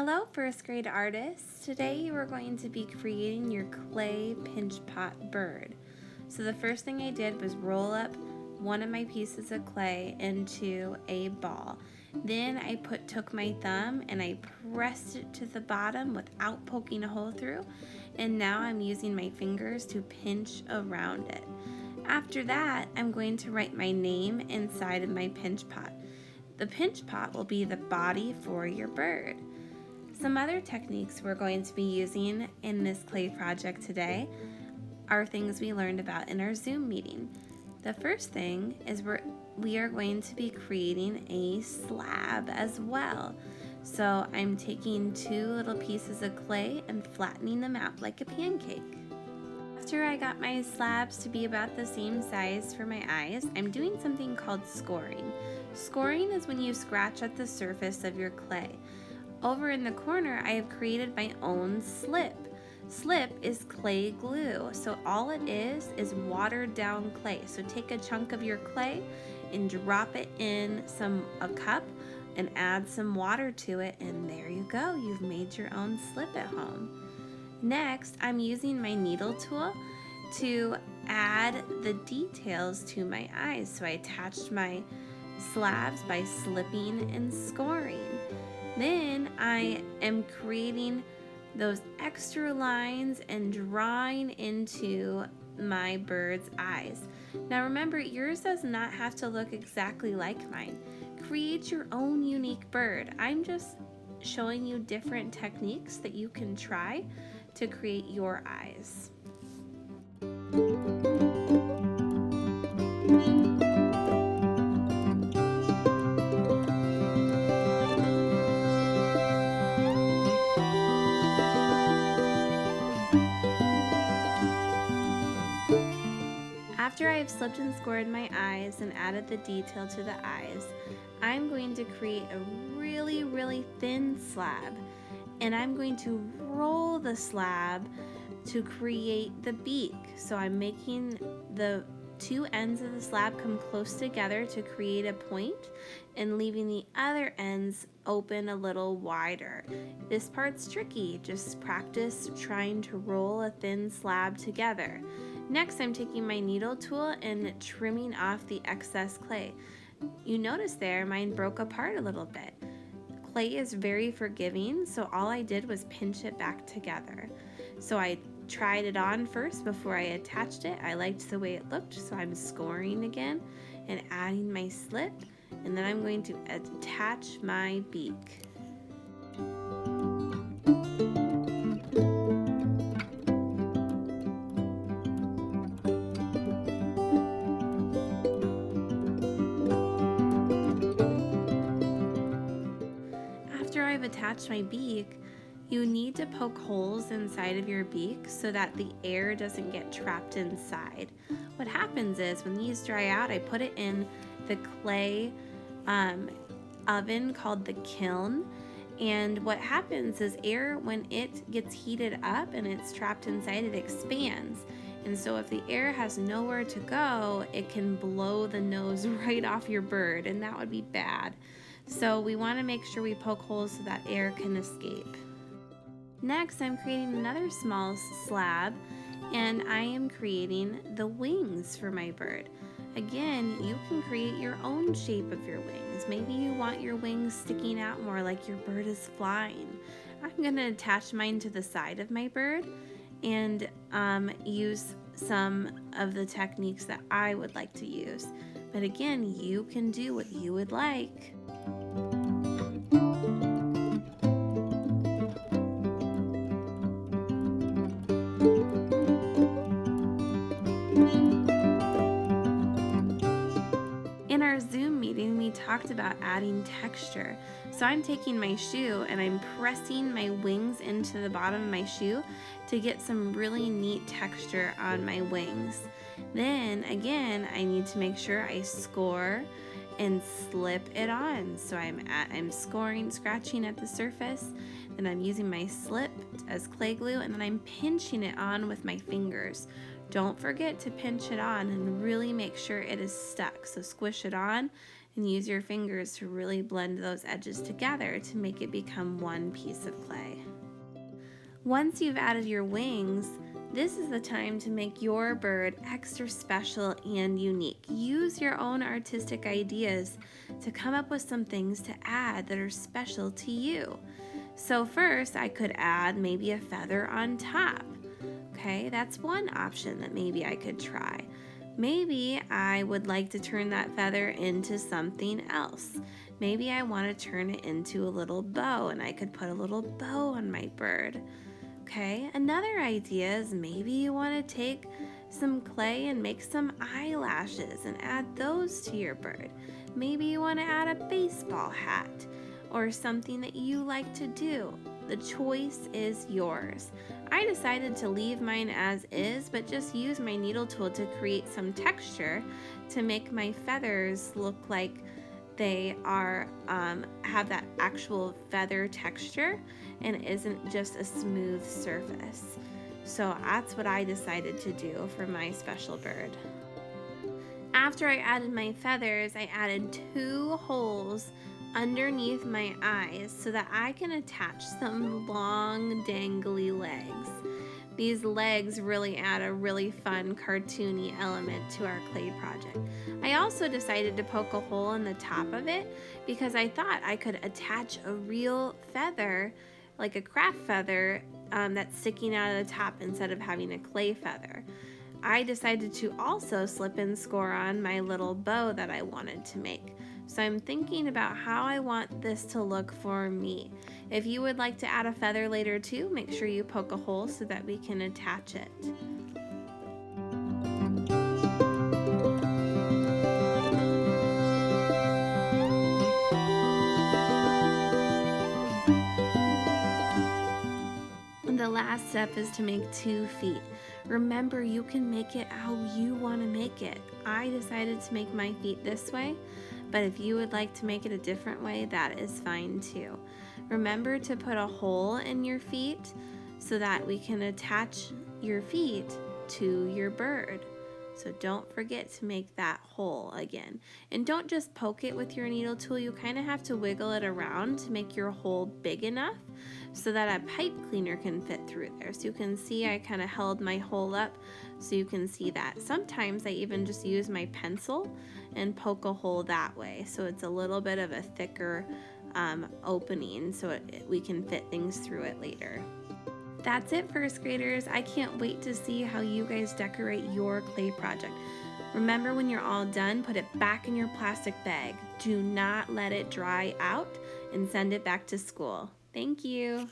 Hello, first grade artists. Today you are going to be creating your clay pinch pot bird. So the first thing I did was roll up one of my pieces of clay into a ball. Then I took my thumb and I pressed it to the bottom without poking a hole through. And now I'm using my fingers to pinch around it. After that, I'm going to write my name inside of my pinch pot. The pinch pot will be the body for your bird. Some other techniques we're going to be using in this clay project today are things we learned about in our Zoom meeting. The first thing is we are going to be creating a slab as well. So I'm taking two little pieces of clay and flattening them out like a pancake. After I got my slabs to be about the same size for my eyes, I'm doing something called scoring. Scoring is when you scratch at the surface of your clay. Over in the corner, I have created my own slip. Slip is clay glue, so all it is watered down clay. So take a chunk of your clay and drop it in a cup and add some water to it, and there you go. You've made your own slip at home. Next, I'm using my needle tool to add the details to my eyes. So I attached my slabs by slipping and scoring. Then I am creating those extra lines and drawing into my bird's eyes. Now remember, yours does not have to look exactly like mine. Create your own unique bird. I'm just showing you different techniques that you can try to create your eyes. After I've slipped and scored my eyes and added the detail to the eyes, I'm going to create a really thin slab, and I'm going to roll the slab to create the beak. So I'm making the two ends of the slab come close together to create a point and leaving the other ends open a little wider. This part's tricky. Just practice trying to roll a thin slab together. Next, I'm taking my needle tool and trimming off the excess clay. You notice there, mine broke apart a little bit. Clay is very forgiving, so all I did was pinch it back together. So I tried it on first before I attached it. I liked the way it looked, so I'm scoring again and adding my slip, and then I'm going to attach my beak. After I've attached my beak, you need to poke holes inside of your beak so that the air doesn't get trapped inside. What happens is when these dry out, I put it in the clay oven called the kiln. And what happens is air, when it gets heated up and it's trapped inside, it expands. And so if the air has nowhere to go, it can blow the nose right off your bird, and that would be bad. So we want to make sure we poke holes so that air can escape. Next, I'm creating another small slab, and I am creating the wings for my bird. Again, you can create your own shape of your wings. Maybe you want your wings sticking out more like your bird is flying. I'm going to attach mine to the side of my bird and use some of the techniques that I would like to use. But again, you can do what you would like. In our Zoom meeting, we talked about adding texture. So I'm taking my shoe and I'm pressing my wings into the bottom of my shoe to get some really neat texture on my wings. Then again, I need to make sure I score and slip it on. So I'm scoring, scratching at the surface, then I'm using my slip as clay glue, and then I'm pinching it on with my fingers. Don't forget to pinch it on and really make sure it is stuck. So squish it on and use your fingers to really blend those edges together to make it become one piece of clay. Once you've added your wings, this is the time to make your bird extra special and unique. Use your own artistic ideas to come up with some things to add that are special to you. So first, I could add maybe a feather on top. Okay, that's one option that maybe I could try. Maybe I would like to turn that feather into something else. Maybe I want to turn it into a little bow, and I could put a little bow on my bird. Okay, another idea is maybe you want to take some clay and make some eyelashes and add those to your bird. Maybe you want to add a baseball hat or something that you like to do. The choice is yours. I decided to leave mine as is, but just use my needle tool to create some texture to make my feathers look like they are have that actual feather texture and isn't just a smooth surface. So that's what I decided to do for my special bird. After I added my feathers, I added 2 holes underneath my eyes so that I can attach some long dangly legs. These legs really add a really fun cartoony element to our clay project. I also decided to poke a hole in the top of it because I thought I could attach a real feather, like a craft feather, that's sticking out of the top instead of having a clay feather. I decided to also slip and score on my little bow that I wanted to make. So I'm thinking about how I want this to look for me. If you would like to add a feather later too, make sure you poke a hole so that we can attach it. The last step is to make 2 feet. Remember, you can make it how you want to make it. I decided to make my feet this way, but if you would like to make it a different way, that is fine too. Remember to put a hole in your feet so that we can attach your feet to your bird. So don't forget to make that hole again. And don't just poke it with your needle tool, you kind of have to wiggle it around to make your hole big enough so that a pipe cleaner can fit through there. So you can see I kind of held my hole up so you can see that. Sometimes I even just use my pencil and poke a hole that way so it's a little bit of a thicker opening so we can fit things through it later. That's it, first graders. I can't wait to see how you guys decorate your clay project. Remember, when you're all done, put it back in your plastic bag. Do not let it dry out and send it back to school. Thank you.